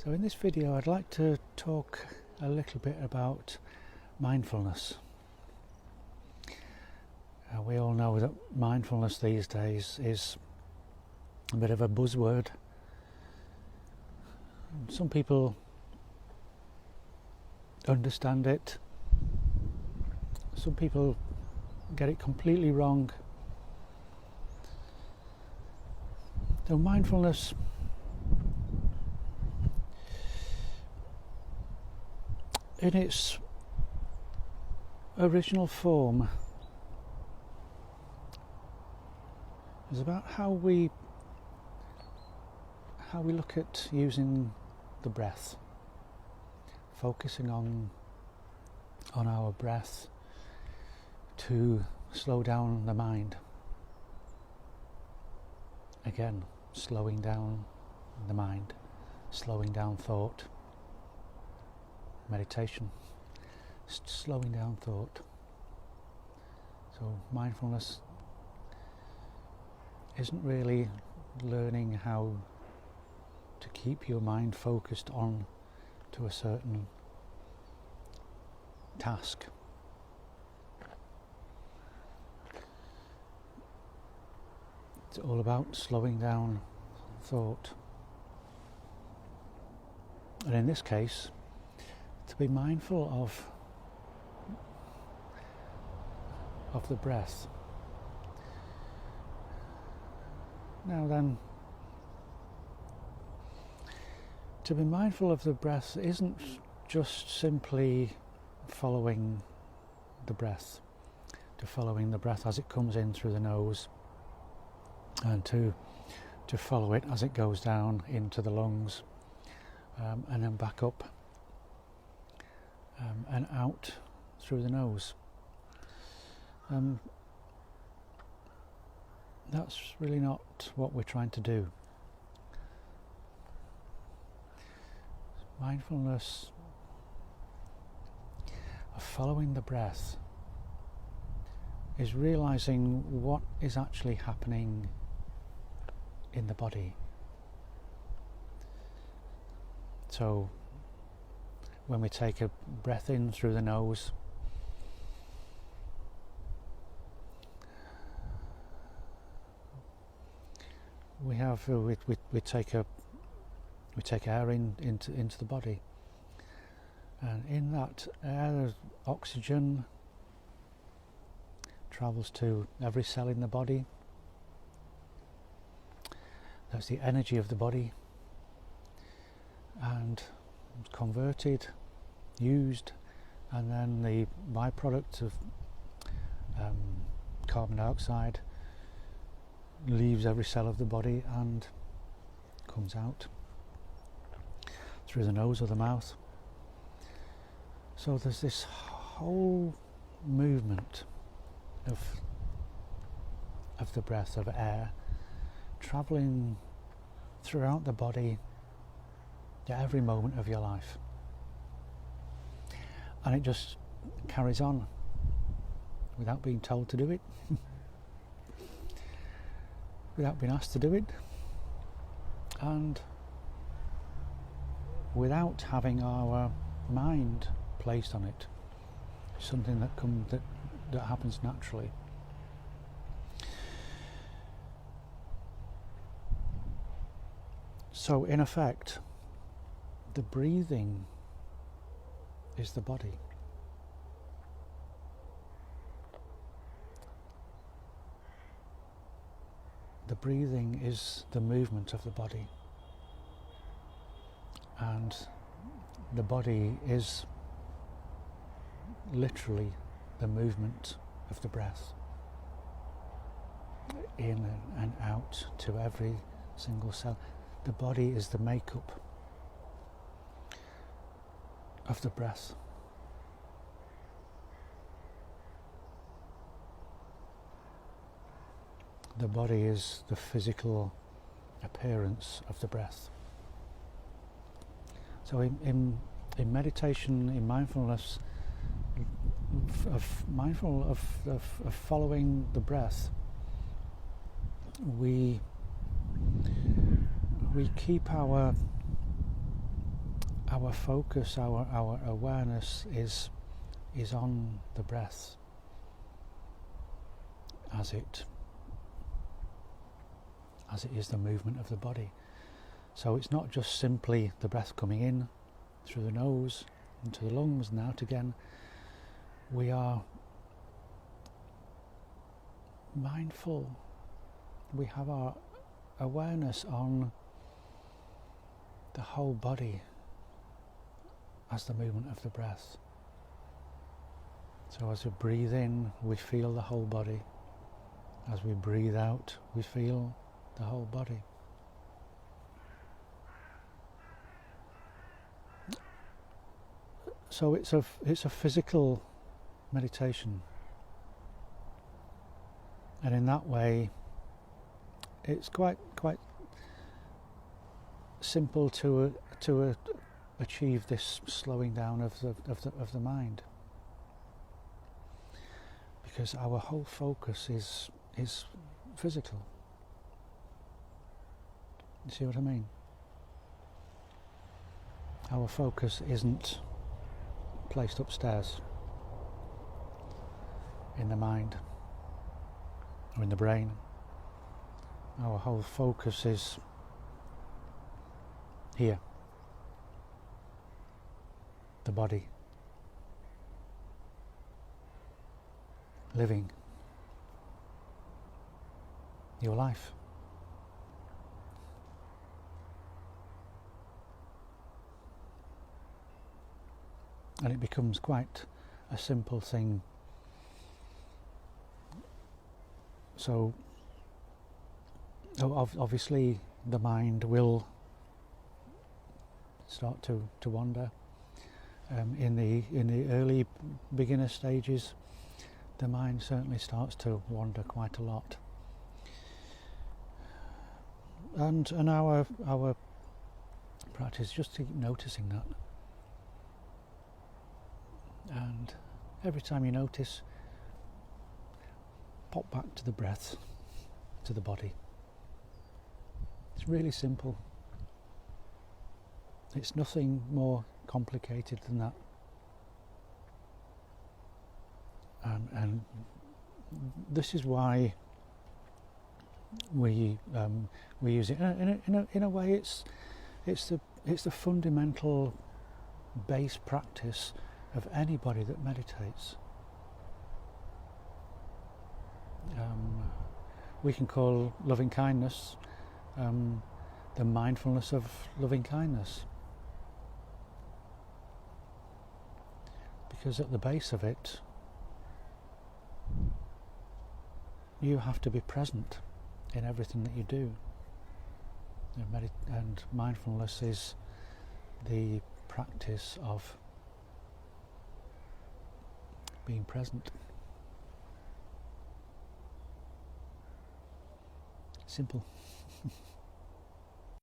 So in this video I'd like to talk a little bit about mindfulness. We all know that mindfulness these days is a bit of a buzzword. Some people understand it, some people get it completely wrong. So mindfulness in its original form is about how we look at using the breath, focusing on our breath to slow down the mind. Again, slowing down the mind, slowing down thought. Meditation, slowing down thought. So mindfulness isn't really learning how to keep your mind focused on to a certain task. It's all about slowing down thought. And in this case, to be mindful of the breath. Now then, to be mindful of the breath isn't just simply following the breath, as it comes in through the nose, and to follow it as it goes down into the lungs, and then back up and out through the nose. That's really not what we're trying to do. Mindfulness of following the breath is realizing what is actually happening in the body. So when we take a breath in through the nose, we take air into the body, and in that air, oxygen travels to every cell in the body. That's the energy of the body, and it's converted, used, and then the byproduct of carbon dioxide leaves every cell of the body and comes out through the nose or the mouth. So there's this whole movement of the breath, of air, travelling throughout the body at every moment of your life. And it just carries on without being told to do it, without being asked to do it, and without having our mind placed on it. Something that happens naturally. So in effect, the breathing is the body. The breathing is the movement of the body, and the body is literally the movement of the breath, in and out to every single cell. The body is the makeup of the breath. The body is the physical appearance of the breath. So in meditation, in mindfulness, mindful of following the breath, we keep our our focus, our awareness is on the breath as it is the movement of the body. So it's not just simply the breath coming in through the nose into the lungs and out again. We are mindful. We have our awareness on the whole body as the movement of the breath. So as we breathe in, we feel the whole body. As we breathe out, we feel the whole body. So it's a physical meditation, and in that way, it's quite simple to achieve this slowing down of the mind, because our whole focus is physical. You see what I mean? Our focus isn't placed upstairs in the mind or in the brain. Our whole focus is here, the body, living your life. And it becomes quite a simple thing. So, obviously, the mind will start to wander. In the early beginner stages, the mind certainly starts to wander quite a lot. And our practice is just to keep noticing that. And every time you notice, pop back to the breath, to the body. It's really simple. It's nothing more complicated than that. And this is why we use it. In a way, it's the fundamental base practice of anybody that meditates. We can call loving kindness the mindfulness of loving kindness, because at the base of it, you have to be present in everything that you do. And mindfulness is the practice of being present. Simple.